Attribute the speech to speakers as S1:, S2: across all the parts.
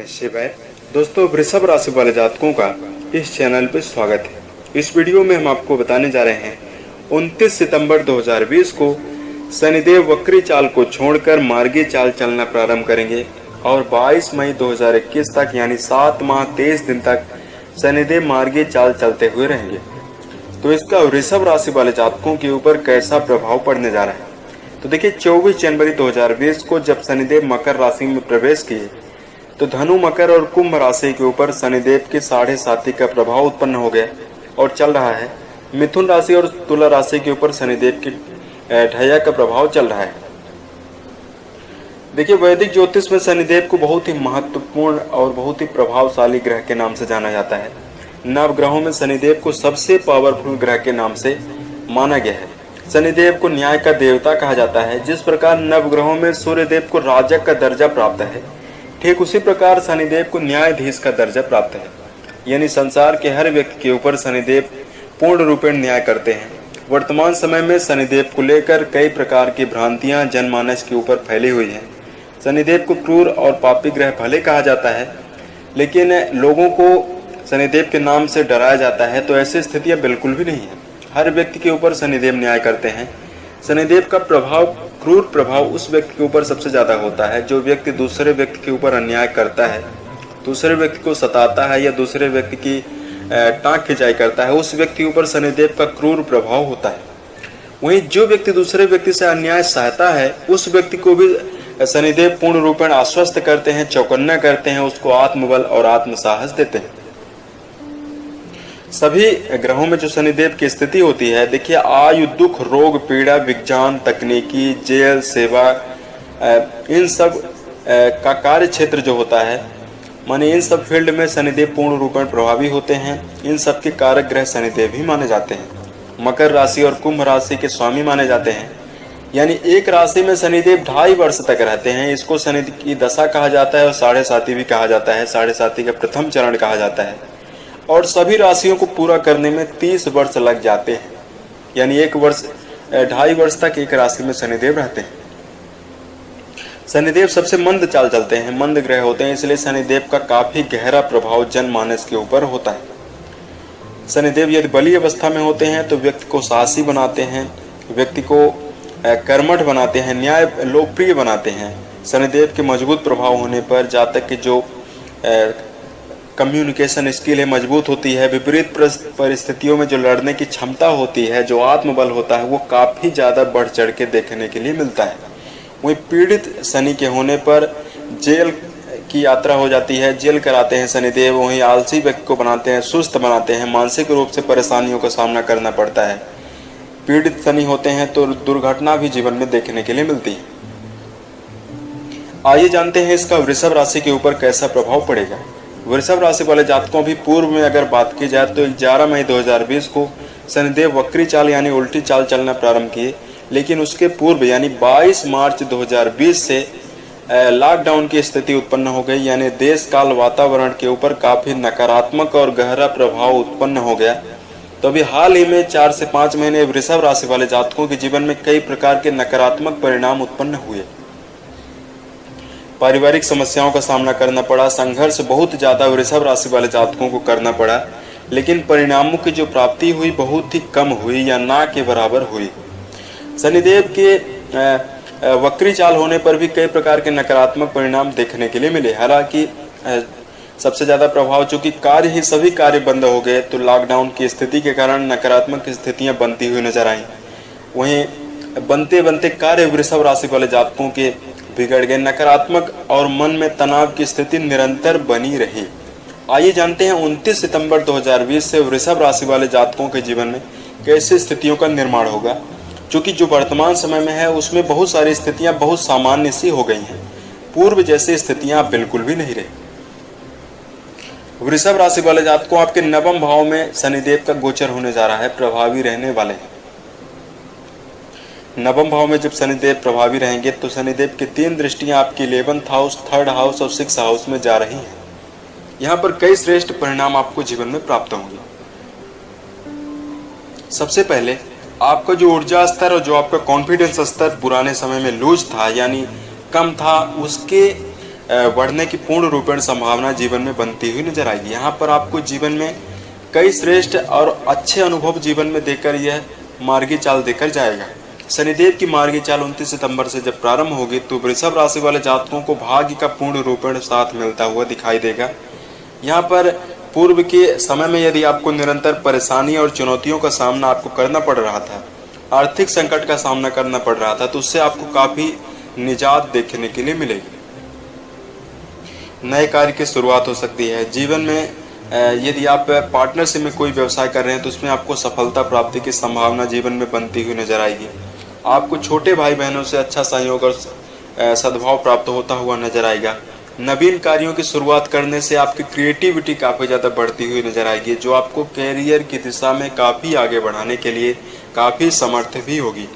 S1: मैं शिव है। दोस्तों, वृषभ राशि वाले जातकों का इस चैनल पर स्वागत है। इस वीडियो में हम आपको बताने जा रहे हैं 29 सितंबर 2020 को शनिदेव वक्री चाल को छोड़कर मार्गी चाल चलना प्रारंभ करेंगे और 22 मई 2021 तक यानी 7 माह 23 दिन तक शनिदेव मार्गी चाल चलते हुए रहेंगे। तो इसका वृषभ राशि वाले जातकों के ऊपर कैसा प्रभाव पड़ने जा रहा है? तो देखिए, 24 जनवरी 2020 को जब शनिदेव मकर राशि में प्रवेश किए तो धनु, मकर और कुंभ राशि के ऊपर शनिदेव के 7.5 का प्रभाव उत्पन्न हो गया और चल रहा है। मिथुन राशि और तुला राशि के ऊपर शनिदेव की ढैया का प्रभाव चल रहा है। देखिए, वैदिक ज्योतिष में शनिदेव को बहुत ही महत्वपूर्ण और बहुत ही प्रभावशाली ग्रह के नाम से जाना जाता है। नवग्रहों में शनिदेव को सबसे पावरफुल ग्रह के नाम से माना गया है। शनिदेव को न्याय का देवता कहा जाता है। जिस प्रकार नवग्रहों में सूर्यदेव को राजक का दर्जा प्राप्त है, ठीक उसी प्रकार शनिदेव को न्यायाधीश का दर्जा प्राप्त है। यानी संसार के हर व्यक्ति के ऊपर शनिदेव पूर्ण रूपेण न्याय करते हैं। वर्तमान समय में शनिदेव को लेकर कई प्रकार की भ्रांतियां जनमानस के ऊपर फैली हुई हैं। शनिदेव को क्रूर और पापी ग्रह भले कहा जाता है, लेकिन लोगों को शनिदेव के नाम से डराया जाता है, तो ऐसी स्थितियां बिल्कुल भी नहीं है। हर व्यक्ति के ऊपर शनिदेव न्याय करते हैं। शनिदेव का प्रभाव, क्रूर प्रभाव उस व्यक्ति के ऊपर सबसे ज्यादा होता है जो व्यक्ति दूसरे व्यक्ति के ऊपर अन्याय करता है, दूसरे व्यक्ति को सताता है या दूसरे व्यक्ति की टांग खिंचाई करता है, उस व्यक्ति के ऊपर शनिदेव का क्रूर प्रभाव होता है। वहीं जो व्यक्ति दूसरे व्यक्ति से अन्याय सहता है, उस व्यक्ति को भी शनिदेव पूर्ण रूपेण आश्वस्त करते हैं, चौकन्ना करते हैं, उसको आत्मबल और आत्मसाहस देते हैं। सभी ग्रहों में जो शनिदेव की स्थिति होती है, देखिए, आयु, दुख, रोग, पीड़ा, विज्ञान, तकनीकी, जेल, सेवा, इन सब का कार्य क्षेत्र जो होता है, माने इन सब फील्ड में शनिदेव पूर्ण रूपेण प्रभावी होते हैं। इन सब के कारक ग्रह शनिदेव ही माने जाते हैं। मकर राशि और कुंभ राशि के स्वामी माने जाते हैं। यानी एक राशि में शनिदेव 2.5 वर्ष तक रहते हैं। इसको शनि की दशा कहा जाता है और 7.5 भी कहा जाता है। 7.5 का प्रथम चरण कहा जाता है और सभी राशियों को पूरा करने में 30 वर्ष लग जाते हैं। यानी 2.5 वर्ष तक एक राशि में शनिदेव रहते हैं। शनिदेव सबसे मंद चाल चलते हैं, मंद ग्रह होते हैं, इसलिए शनिदेव का काफी गहरा प्रभाव जनमानस के ऊपर होता है। शनिदेव यदि बली अवस्था में होते हैं तो व्यक्ति को साहसी बनाते हैं, व्यक्ति को कर्मठ बनाते हैं, न्याय लोकप्रिय बनाते हैं। शनिदेव के मजबूत प्रभाव होने पर जातक की जो कम्युनिकेशन स्किल है मजबूत होती है। विपरीत परिस्थितियों में जो लड़ने की क्षमता होती है, जो आत्मबल होता है, वो काफी ज्यादा बढ़ चढ़ के देखने के लिए मिलता है। वहीं पीड़ित शनि के होने पर जेल की यात्रा हो जाती है, जेल कराते हैं शनिदेव। वहीं आलसी व्यक्ति को बनाते हैं, सुस्त बनाते हैं, मानसिक रूप से परेशानियों का सामना करना पड़ता है। पीड़ित शनि होते हैं तो दुर्घटना भी जीवन में देखने के लिए मिलती है। आइए जानते हैं इसका वृषभ राशि के ऊपर कैसा प्रभाव पड़ेगा। वृषभ राशि वाले जातकों भी पूर्व में अगर बात की जाए तो 11 मई 2020 को शनिदेव वक्री चाल यानी उल्टी चाल चलना प्रारंभ किए, लेकिन उसके पूर्व यानी 22 मार्च 2020 से लॉकडाउन की स्थिति उत्पन्न हो गई। यानी देश काल वातावरण के ऊपर काफी नकारात्मक और गहरा प्रभाव उत्पन्न हो गया। तो अभी हाल ही में 4 से 5 महीने वृषभ राशि वाले जातकों के जीवन में कई प्रकार के नकारात्मक परिणाम उत्पन्न हुए। पारिवारिक समस्याओं का सामना करना पड़ा, संघर्ष बहुत ज्यादा वृषभ राशि वाले जातकों को करना पड़ा, लेकिन परिणामों की जो प्राप्ति हुई बहुत ही कम हुई या ना के बराबर हुई। शनिदेव के वक्री चाल होने पर भी कई प्रकार के नकारात्मक परिणाम देखने के लिए मिले। हालांकि सबसे ज्यादा प्रभाव, चूंकि कार्य ही सभी कार्य बंद हो गए, तो लॉकडाउन की स्थिति के कारण नकारात्मक स्थितियां बनती हुई नजर आई। वहीं बनते बनते कार्य वृषभ राशि वाले जातकों के बिगड़ गए, नकारात्मक और मन में तनाव की स्थिति निरंतर बनी रही। आइए जानते हैं 29 सितंबर 2020 से वृषभ राशि वाले जातकों के जीवन में कैसे स्थितियों का निर्माण होगा। क्योंकि जो वर्तमान समय में है उसमें बहुत सारी स्थितियां बहुत सामान्य सी हो गई हैं, पूर्व जैसी स्थितियां बिल्कुल भी नहीं रही। वृषभ राशि वाले जातकों, आपके नवम भाव में शनिदेव का गोचर होने जा रहा है, प्रभावी रहने वाले हैं। नवम भाव में जब शनिदेव प्रभावी रहेंगे तो शनिदेव की 3 दृष्टियां आपकी 11th हाउस, 3rd हाउस और 6th हाउस में जा रही हैं। यहाँ पर कई श्रेष्ठ परिणाम आपको जीवन में प्राप्त होंगे। सबसे पहले आपका जो ऊर्जा स्तर और जो आपका कॉन्फिडेंस स्तर पुराने समय में लूज था यानी कम था, उसके बढ़ने की पूर्ण रूपेण संभावना जीवन में बनती हुई नजर आएगी। यहाँ पर आपको जीवन में कई श्रेष्ठ और अच्छे अनुभव जीवन में देकर यह मार्गी चाल देकर जाएगा। शनिदेव की मार्गी चाल 29 सितंबर से जब प्रारंभ होगी तो वृषभ राशि वाले जातकों को भाग्य का पूर्ण रूपेण साथ मिलता हुआ दिखाई देगा। यहाँ पर पूर्व के समय में यदि आपको निरंतर परेशानी और चुनौतियों का सामना आपको करना पड़ रहा था, आर्थिक संकट का सामना करना पड़ रहा था, तो उससे आपको काफी निजात देखने के लिए मिलेगी। नए कार्य की शुरुआत हो सकती है। जीवन में यदि आप पार्टनरशिप में कोई व्यवसाय कर रहे हैं तो उसमें आपको सफलता प्राप्ति की संभावना जीवन में बनती हुई नजर आएगी। आपको छोटे भाई बहनों से अच्छा सहयोग और सद्भाव प्राप्त होता हुआ नजर आएगा। नवीन कार्यों की शुरुआत करने से आपकी क्रिएटिविटी काफ़ी ज़्यादा बढ़ती हुई नजर आएगी, जो आपको कैरियर की दिशा में काफ़ी आगे बढ़ाने के लिए काफ़ी समर्थ भी होगी।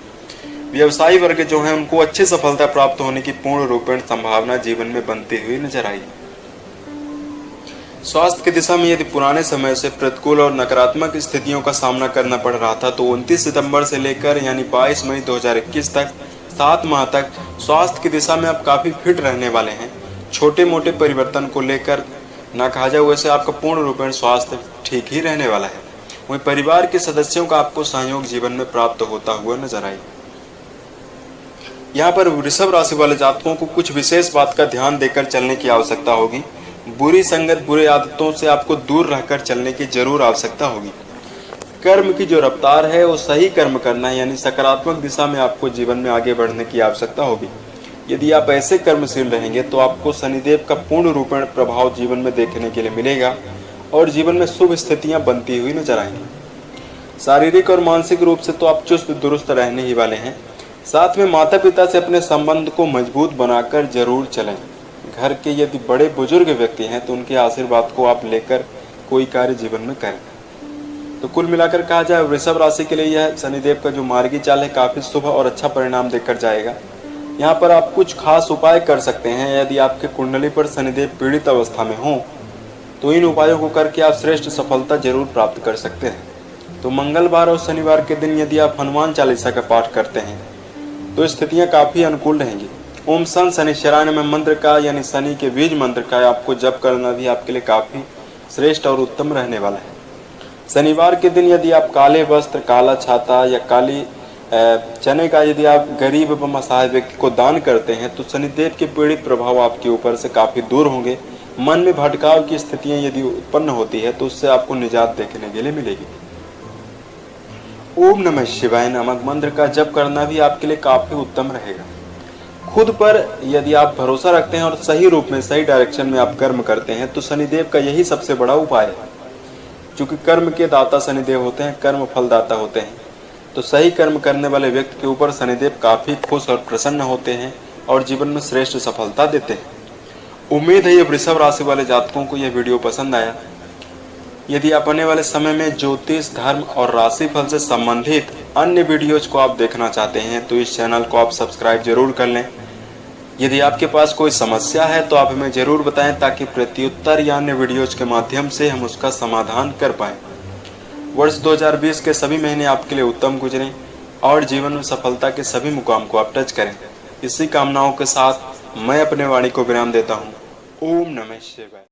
S1: व्यवसायी वर्ग जो है उनको अच्छी सफलता प्राप्त होने की पूर्ण रूपेण संभावना जीवन में बनती हुई नजर आएगी। स्वास्थ्य की दिशा में यदि पुराने समय से प्रतिकूल और नकारात्मक स्थितियों का सामना करना पड़ रहा था तो 29 सितंबर से लेकर यानी 22 मई 2021 तक 7 माह तक स्वास्थ्य की दिशा में आप काफ़ी फिट रहने वाले हैं। छोटे मोटे परिवर्तन को लेकर ना कहा जाए वैसे आपका पूर्ण रूपेण स्वास्थ्य ठीक ही रहने वाला है। वहीं परिवार के सदस्यों का आपको सहयोग जीवन में प्राप्त होता हुआ नजर आएगा। यहाँ पर वृषभ राशि वाले जातकों को कुछ विशेष बात का ध्यान देकर चलने की आवश्यकता होगी। बुरी संगत, बुरे आदतों से आपको दूर रहकर चलने की जरूर आवश्यकता होगी। कर्म की जो रफ्तार है वो सही कर्म करना है, यानी सकारात्मक दिशा में आपको जीवन में आगे बढ़ने की आवश्यकता होगी। यदि आप ऐसे कर्मशील रहेंगे तो आपको शनिदेव का पूर्ण रूपेण प्रभाव जीवन में देखने के लिए मिलेगा और जीवन में शुभ स्थितियां बनती हुई नजर आएंगी। शारीरिक और मानसिक रूप से तो आप चुस्त दुरुस्त रहने ही वाले हैं। साथ में माता पिता से अपने संबंध को मजबूत बनाकर जरूर चलें। घर के यदि बड़े बुजुर्ग व्यक्ति हैं तो उनके आशीर्वाद को आप लेकर कोई कार्य जीवन में करें। तो कुल मिलाकर कहा जाए वृषभ राशि के लिए यह शनिदेव का जो मार्गी चाल है काफी शुभ और अच्छा परिणाम देकर जाएगा। यहाँ पर आप कुछ खास उपाय कर सकते हैं। यदि आपके कुंडली पर शनिदेव पीड़ित अवस्था में हो तो इन उपायों को करके आप श्रेष्ठ सफलता जरूर प्राप्त कर सकते हैं। तो मंगलवार और शनिवार के दिन यदि आप हनुमान चालीसा का पाठ करते हैं तो स्थितियां काफी अनुकूल रहेंगी। ओम सन शनिश्चराय नमः मंत्र का यानी शनि के बीज मंत्र का आपको जप करना भी आपके लिए काफी श्रेष्ठ और उत्तम रहने वाला है। शनिवार के दिन यदि आप काले वस्त्र, काला छाता या काली चने का यदि आप गरीब एवं असहाय व्यक्ति को दान करते हैं तो शनिदेव के पीड़ित प्रभाव आपके ऊपर से काफी दूर होंगे। मन में भटकाव की स्थितियां यदि उत्पन्न होती है तो उससे आपको निजात देखने के लिए मिलेगी। ओम नमः शिवाय नामक मंत्र का जप करना भी आपके लिए काफी उत्तम रहेगा। खुद पर यदि आप भरोसा रखते हैं और सही रूप में सही डायरेक्शन में आप कर्म करते हैं तो शनिदेव का यही सबसे बड़ा उपाय है। क्योंकि कर्म के दाता शनिदेव होते हैं, कर्म फल दाता होते हैं, तो सही कर्म करने वाले व्यक्ति के ऊपर शनिदेव काफी खुश और प्रसन्न होते हैं और जीवन में श्रेष्ठ सफलता देते हैं। उम्मीद है ये वृषभ राशि वाले जातकों को यह वीडियो पसंद आया। यदि आप आने वाले समय में ज्योतिष, धर्म और राशिफल से संबंधित अन्य वीडियोज को आप देखना चाहते हैं तो इस चैनल को आप सब्सक्राइब जरूर कर लें। यदि आपके पास कोई समस्या है तो आप हमें जरूर बताएं ताकि प्रत्युत्तर या अन्य वीडियोज के माध्यम से हम उसका समाधान कर पाएं। वर्ष 2020 के सभी महीने आपके लिए उत्तम गुजरें और जीवन में सफलता के सभी मुकाम को आप टच करें। इसी कामनाओं के साथ मैं अपने वाणी को विराम देता हूँ। ओम नमः शिवाय।